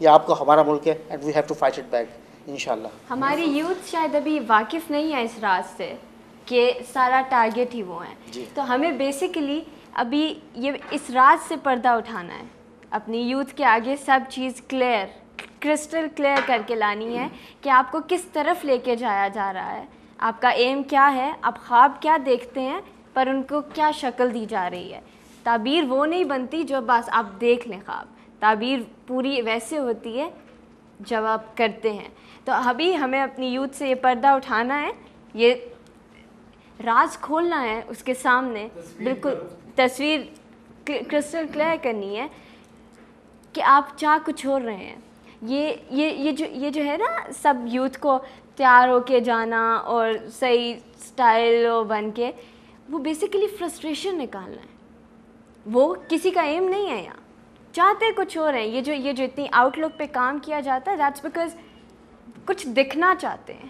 ये आपको हमारा मुल्क है and we have to fight it back इंशाल्लाह। हमारी यूथ शायद अभी वाकिफ़ नहीं है इस राज से कि सारा टारगेट ही वो है, तो हमें बेसिकली अभी ये इस राज से पर्दा उठाना है, अपनी यूथ के आगे सब चीज़ क्लियर, क्रिस्टल क्लियर करके लानी है कि आपको किस तरफ लेके जाया जा रहा है, आपका एम क्या है, आप ख्वाब क्या देखते हैं, पर उनको क्या शक्ल दी जा रही है। ताबीर वो नहीं बनती जो बस आप देख लें ख्वाब, ताबीर पूरी वैसे होती है जब आप करते हैं। तो अभी हमें अपनी यूथ से ये पर्दा उठाना है, ये राज खोलना है उसके सामने, बिल्कुल तस्वीर क्रिस्टल क्लियर करनी है कि आप चाह कुछ और रहे हैं। ये जो है ना, सब यूथ को तैयार होके जाना और सही स्टाइल बन के, वो बेसिकली फ्रस्ट्रेशन निकालना है, वो किसी का एम नहीं है। यहाँ चाहते कुछ और हैं। ये जो इतनी आउटलुक पे काम किया जाता है, दैट्स बिकॉज कुछ दिखना चाहते हैं,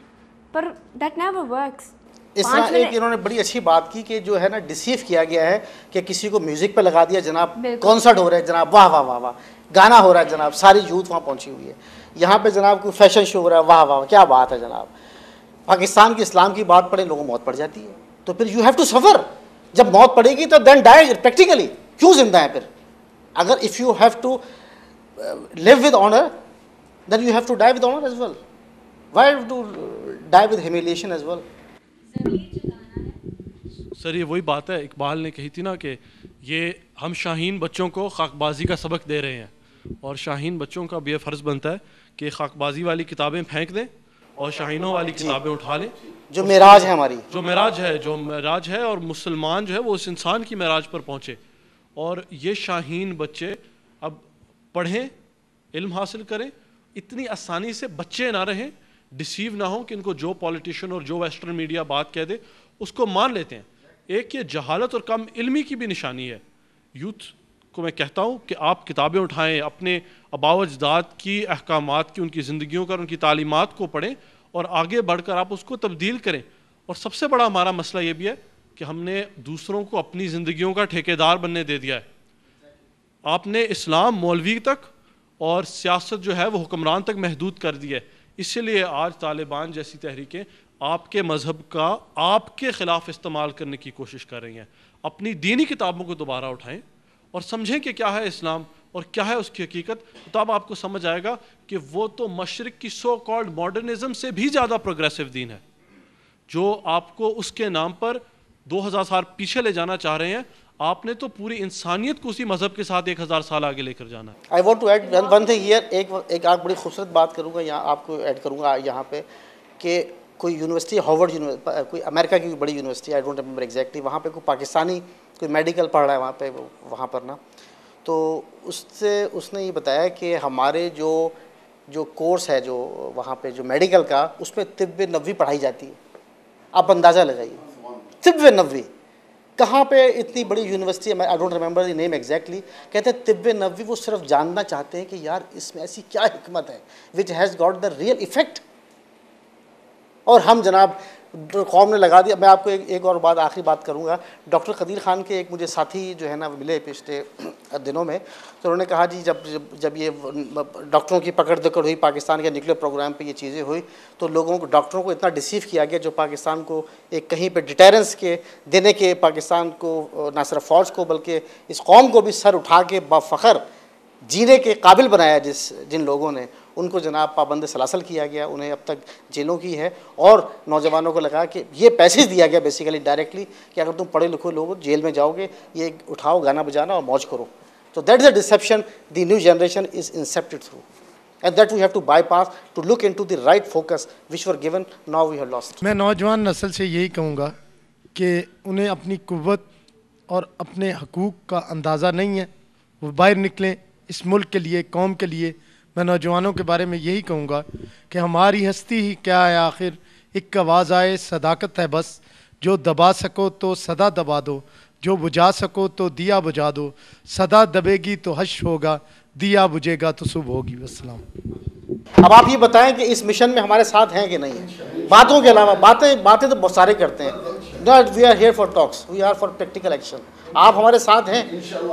पर दैट नेवर वर्क्स। इस तरह एक इन्होंने बड़ी अच्छी बात की कि जो है ना डिसीव किया गया है कि किसी को म्यूजिक पे लगा दिया जनाब, कॉन्सर्ट हो रहा है जनाब, वाह वाह वाह वाह, गाना हो रहा है जनाब, सारी यूथ वहाँ पहुँची हुई है। यहाँ पे जनाब कोई फैशन शो हो रहा है, वाह वाह क्या बात है जनाब। पाकिस्तान की इस्लाम की बात पड़े, लोगों मौत पड़ जाती है, तो फिर यू हैव टू सफ़र। जब मौत पड़ेगी तो देन डाई प्रैक्टिकली, क्यों जिंदा है फिर? अगर if you have to live with honour then you have to die with honour as well, why to die with humiliation as well. Sir ये वही बात है, इकबाल ने कही थी ना कि ये हम शाहीन बच्चों को खाकबाजी का सबक दे रहे हैं, और शाहीन बच्चों का भी ये फ़र्ज़ बनता है कि खाकबाजी वाली किताबें फेंक दें और शाहीनों वाली किताबें उठा लें। जो मेराज है हमारी, जो मेराज है और मुसलमान जो है वो उस इंसान की मेराज पर पहुँचे। और ये शाहीन बच्चे अब पढ़ें, इल्म हासिल करें, इतनी आसानी से बच्चे ना रहें, डिसीव ना हो कि इनको जो पॉलिटिशियन और जो वेस्टर्न मीडिया बात कह दे उसको मान लेते हैं। एक ये जहालत और कम इल्मी की भी निशानी है। यूथ को मैं कहता हूँ कि आप किताबें उठाएं, अपने आबाओ अजदाद की अहकामात की, उनकी ज़िंदगियों का, उनकी तालीमात को पढ़ें और आगे बढ़कर आप उसको तब्दील करें। और सबसे बड़ा हमारा मसला ये भी है कि हमने दूसरों को अपनी ज़िंदगियों का ठेकेदार बनने दे दिया है। आपने इस्लाम मौलवी तक और सियासत जो है वो हुक्मरान तक महदूद कर दी है। इसलिए आज तालिबान जैसी तहरीकें आपके मज़हब का आपके ख़िलाफ़ इस्तेमाल करने की कोशिश कर रही हैं। अपनी दीनी किताबों को दोबारा उठाएं और समझें कि क्या है इस्लाम और क्या है उसकी हकीकत। तब आपको समझ आएगा कि वो तो मशरिक़ की सो कॉल्ड मॉडर्निज़म से भी ज़्यादा प्रोग्रेसिव दीन है, जो आपको उसके नाम पर 2000 साल पीछे ले जाना चाह रहे हैं। आपने तो पूरी इंसानियत को उसी मज़हब के साथ 1000 साल आगे लेकर जाना है। I want to add one thing here, एक आप बड़ी खूबसूरत बात करूँगा यहाँ, आपको ऐड करूँगा यहाँ पे कि कोई यूनिवर्सिटी, हार्वर्ड यूनिवर्सिटी, कोई अमेरिका की बड़ी university, I don't remember exactly, वहाँ पे कोई पाकिस्तानी कोई मेडिकल पढ़ रहा है वहाँ पर ना, तो उसने ये बताया कि हमारे जो कोर्स है जो वहाँ पे जो मेडिकल का, उस पर तिब्ब नबवी पढ़ाई जाती है। आप अंदाज़ा लगाइए, तिब्ब नबवी कहाँ पे इतनी बड़ी university, I don't remember the name exactly. कहते हैं तिब्ब नबवी वो सिर्फ जानना चाहते हैं कि यार इसमें ऐसी क्या हिकमत है which has got the real effect, और हम जनाब कौम ने लगा दिया। मैं आपको एक और बात, आखिरी बात करूँगा। डॉक्टर कदीर ख़ान के एक मुझे साथी जो है ना मिले पिछले दिनों में, तो उन्होंने कहा जी जब ये डॉक्टरों की पकड़ दकड़ हुई, पाकिस्तान के न्यूक्लियर प्रोग्राम पे ये चीज़ें हुई, तो डॉक्टरों को इतना डिसीव किया गया, जो पाकिस्तान को एक कहीं पे डिटेरेंस के देने के, पाकिस्तान को ना सिर्फ फ़ौज को बल्कि इस कौम को भी सर उठा के बाफ़ख्र जीने के काबिल बनाया जिन लोगों ने, उनको जनाब पाबंद सलासल किया गया, उन्हें अब तक जेलों की है। और नौजवानों को लगा कि ये पैसेज दिया गया बेसिकली डायरेक्टली कि अगर तुम पढ़े लिखे लोग जेल में जाओगे, ये उठाओ गाना बजाना और मौज करो। तो that is the deception the new generation is incepted through, and that we have to bypass to look into the right focus which were given, now we have lost. मैं नौजवान नस्ल से यही कहूँगा कि उन्हें अपनी कुव्वत और अपने हकूक़ का अंदाज़ा नहीं है, वो बाहर निकलें इस मुल्क के लिए, कौम के लिए। मैं नौजवानों के बारे में यही कहूँगा कि हमारी हस्ती ही क्या है आखिर, एक आवाज़ आए सदाकत है बस, जो दबा सको तो सदा दबा दो, जो बुझा सको तो दिया बुझा दो, सदा दबेगी तो हश्र होगा, दिया बुझेगा तो सुबह होगी। वस्सलाम। अब आप ये बताएं कि इस मिशन में हमारे साथ हैं कि नहीं है? बातों के अलावा बातें तो बहुत सारे करते हैं। Not we are here for talks, we are for practical action. आप हमारे साथ हैं,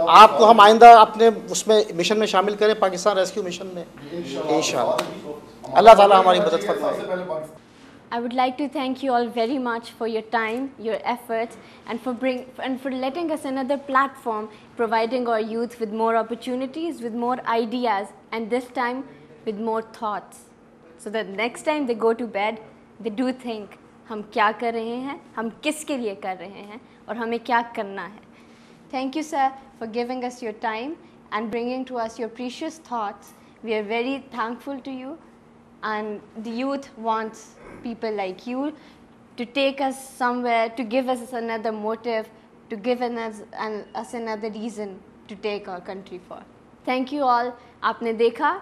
आपको हम आइंदा अपने उसमें मिशन में शामिल करें, पाकिस्तान रेस्क्यू मिशन में इंशाअल्लाह। अल्लाह ताला हमारी मदद फरमाए। I would like to thank you all very much for your time, your efforts, and for letting us another platform, providing our youth with more opportunities, with more ideas, and this time with more thoughts, so that next time they go to bed, they do think हम क्या कर रहे हैं, हम किसके लिए कर रहे हैं, और हमें क्या करना है. Thank you, sir, for giving us your time and bringing to us your precious thoughts. We are very thankful to you, and the youth wants people like you to take us somewhere, to give us another motive, to give us another reason to take our country for. Thank you all. आपने देखा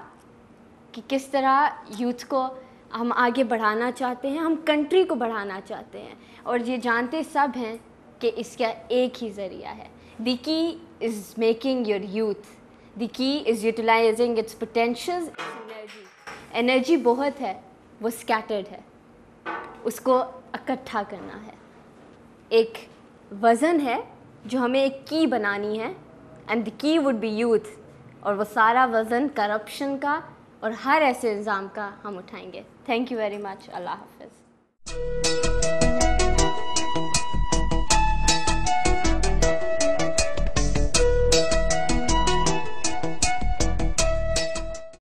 कि किस तरह youth को हम आगे बढ़ाना चाहते हैं, हम कंट्री को बढ़ाना चाहते हैं, और ये जानते सब हैं कि इसका एक ही ज़रिया है. The key is making your youth. The key is utilizing its potentials. Energy बहुत है, वो स्कैटर्ड है, उसको इकट्ठा करना है. एक वज़न है जो हमें एक की बनानी है, and the key would be youth, और वो सारा वज़न करप्शन का और हर ऐसे इल्ज़ाम का हम उठाएंगे. Thank you very much. अल्लाह हाफ़िज़.